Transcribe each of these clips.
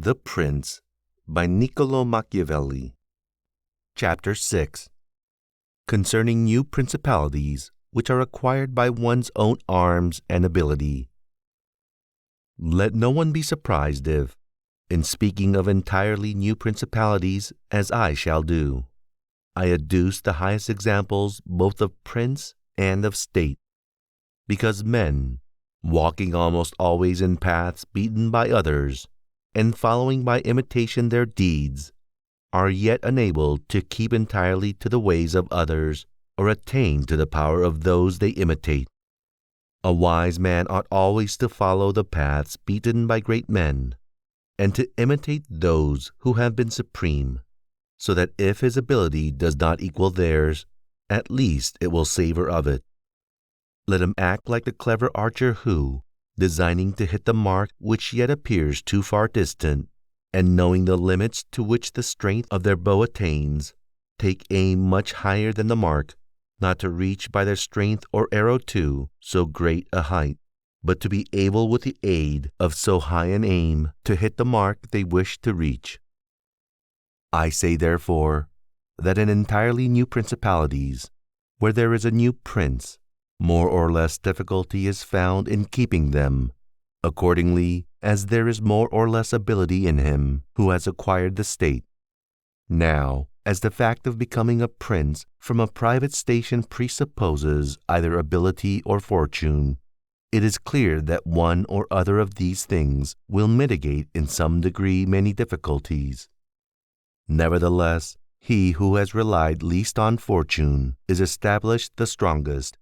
The Prince by Niccolo Machiavelli. Chapter 6. Concerning new principalities which are acquired by one's own arms and ability. Let no one be surprised if, in speaking of entirely new principalities, as I shall do, I adduce the highest examples both of prince and of state, because men, walking almost always in paths beaten by others, and following by imitation their deeds, are yet unable to keep entirely to the ways of others or attain to the power of those they imitate. A wise man ought always to follow the paths beaten by great men, and to imitate those who have been supreme, so that if his ability does not equal theirs, at least it will savor of it. Let him act like the clever archer who, designing to hit the mark which yet appears too far distant, and knowing the limits to which the strength of their bow attains, take aim much higher than the mark, not to reach by their strength or arrow to so great a height, but to be able with the aid of so high an aim to hit the mark they wish to reach. I say, therefore, that in entirely new principalities, where there is a new prince, more or less difficulty is found in keeping them, accordingly as there is more or less ability in him who has acquired the state. Now, as the fact of becoming a prince from a private station presupposes either ability or fortune, it is clear that one or other of these things will mitigate in some degree many difficulties. Nevertheless, he who has relied least on fortune is established the strongest.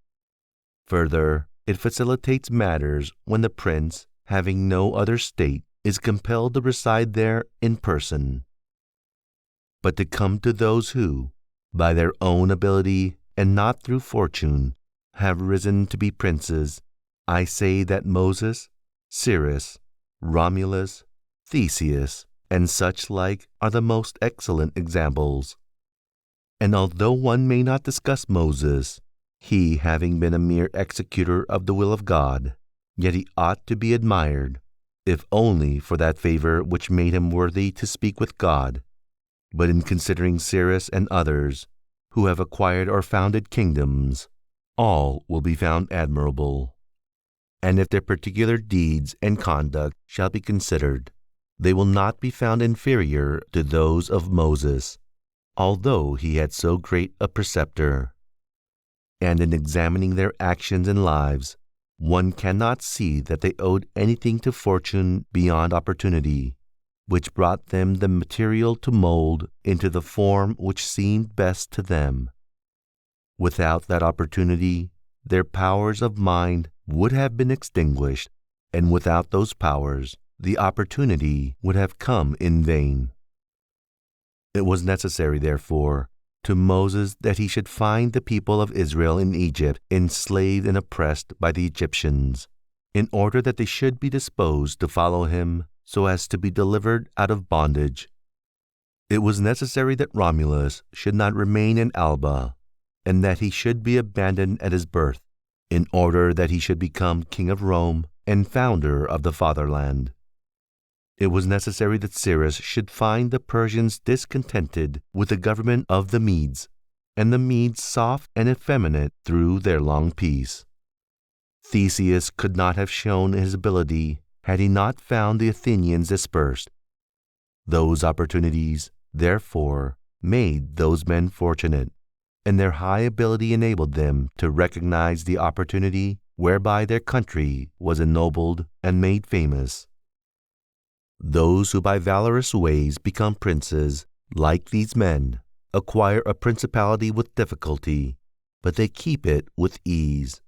Further, it facilitates matters when the prince, having no other state, is compelled to reside there in person. But to come to those who, by their own ability and not through fortune, have risen to be princes, I say that Moses, Cyrus, Romulus, Theseus, and such like are the most excellent examples. And although one may not discuss Moses, he having been a mere executor of the will of God, yet he ought to be admired, if only for that favor which made him worthy to speak with God. But in considering Cyrus and others, who have acquired or founded kingdoms, all will be found admirable. And if their particular deeds and conduct shall be considered, they will not be found inferior to those of Moses, although he had so great a preceptor. And in examining their actions and lives, one cannot see that they owed anything to fortune beyond opportunity, which brought them the material to mold into the form which seemed best to them. Without that opportunity, their powers of mind would have been extinguished, and without those powers, the opportunity would have come in vain. It was necessary, therefore, to Moses that he should find the people of Israel in Egypt enslaved and oppressed by the Egyptians, in order that they should be disposed to follow him so as to be delivered out of bondage. It was necessary that Romulus should not remain in Alba, and that he should be abandoned at his birth, in order that he should become king of Rome and founder of the fatherland. It was necessary that Cyrus should find the Persians discontented with the government of the Medes, and the Medes soft and effeminate through their long peace. Theseus could not have shown his ability had he not found the Athenians dispersed. Those opportunities, therefore, made those men fortunate, and their high ability enabled them to recognize the opportunity whereby their country was ennobled and made famous. Those who by valorous ways become princes, like these men, acquire a principality with difficulty, but they keep it with ease.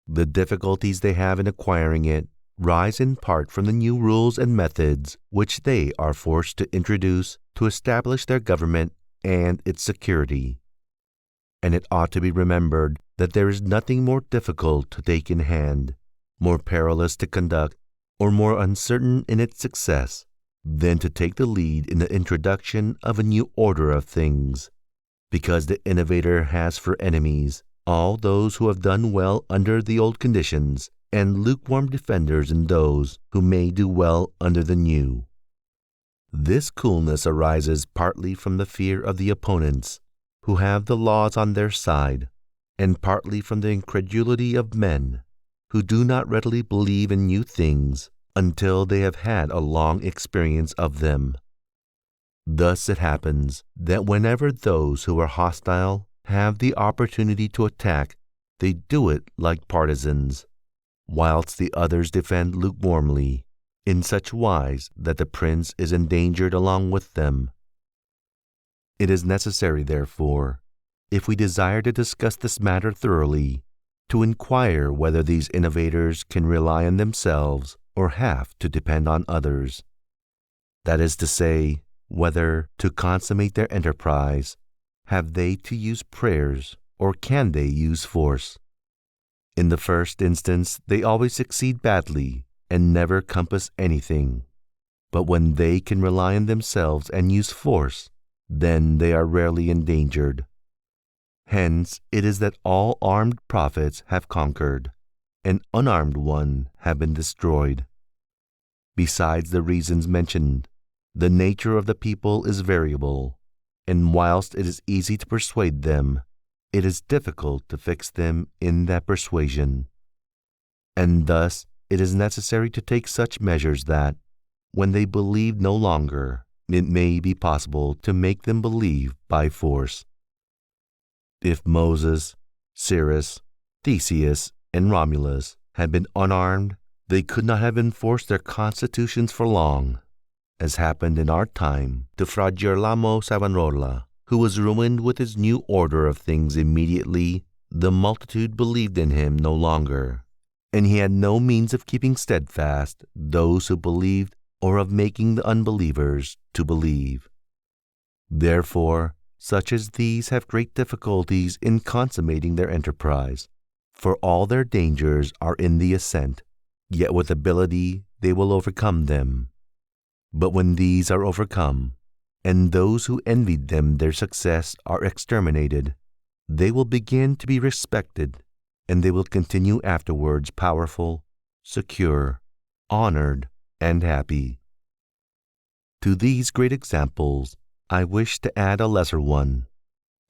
The difficulties they have in acquiring it rise in part from the new rules and methods which they are forced to introduce to establish their government and its security. And it ought to be remembered that there is nothing more difficult to take in hand, more perilous to conduct, or more uncertain in its success, than to take the lead in the introduction of a new order of things, because the innovator has for enemies all those who have done well under the old conditions, and lukewarm defenders in those who may do well under the new. This coolness arises partly from the fear of the opponents, who have the laws on their side, and partly from the incredulity of men, who do not readily believe in new things until they have had a long experience of them. Thus it happens that whenever those who are hostile have the opportunity to attack, they do it like partisans, whilst the others defend lukewarmly, in such wise that the prince is endangered along with them. It is necessary, therefore, if we desire to discuss this matter thoroughly, to inquire whether these innovators can rely on themselves or have to depend on others. That is to say, whether, to consummate their enterprise, have they to use prayers or can they use force? In the first instance, they always succeed badly and never compass anything. But when they can rely on themselves and use force, then they are rarely endangered. Hence it is that all armed prophets have conquered, and unarmed ones have been destroyed. Besides the reasons mentioned, the nature of the people is variable, and whilst it is easy to persuade them, it is difficult to fix them in that persuasion. And thus it is necessary to take such measures that, when they believe no longer, it may be possible to make them believe by force. If Moses, Cyrus, Theseus, and Romulus had been unarmed, they could not have enforced their constitutions for long, as happened in our time to Fra Girolamo Savonarola, who was ruined with his new order of things immediately the multitude believed in him no longer, and he had no means of keeping steadfast those who believed or of making the unbelievers to believe. Therefore, such as these have great difficulties in consummating their enterprise, for all their dangers are in the ascent, yet with ability they will overcome them. But when these are overcome, and those who envied them their success are exterminated, they will begin to be respected, and they will continue afterwards powerful, secure, honored, and happy. To these great examples I wish to add a lesser one.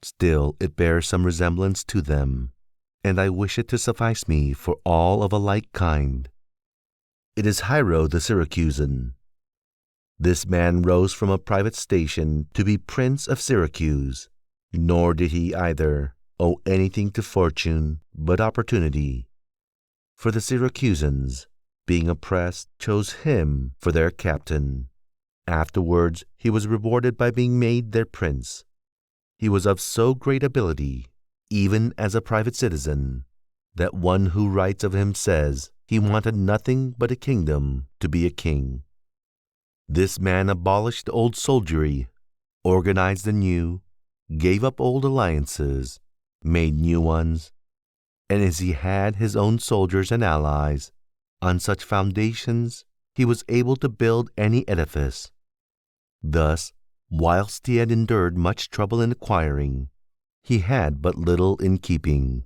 Still it bears some resemblance to them, and I wish it to suffice me for all of a like kind. It is Hiero the Syracusan. This man rose from a private station to be Prince of Syracuse, nor did he either owe anything to fortune but opportunity. For the Syracusans, being oppressed, chose him for their captain. Afterwards he was rewarded by being made their prince. He was of so great ability, even as a private citizen, that one who writes of him says he wanted nothing but a kingdom to be a king. This man abolished the old soldiery, organized the new, gave up old alliances, made new ones, and as he had his own soldiers and allies, on such foundations he was able to build any edifice. Thus, whilst he had endured much trouble in acquiring, he had but little in keeping.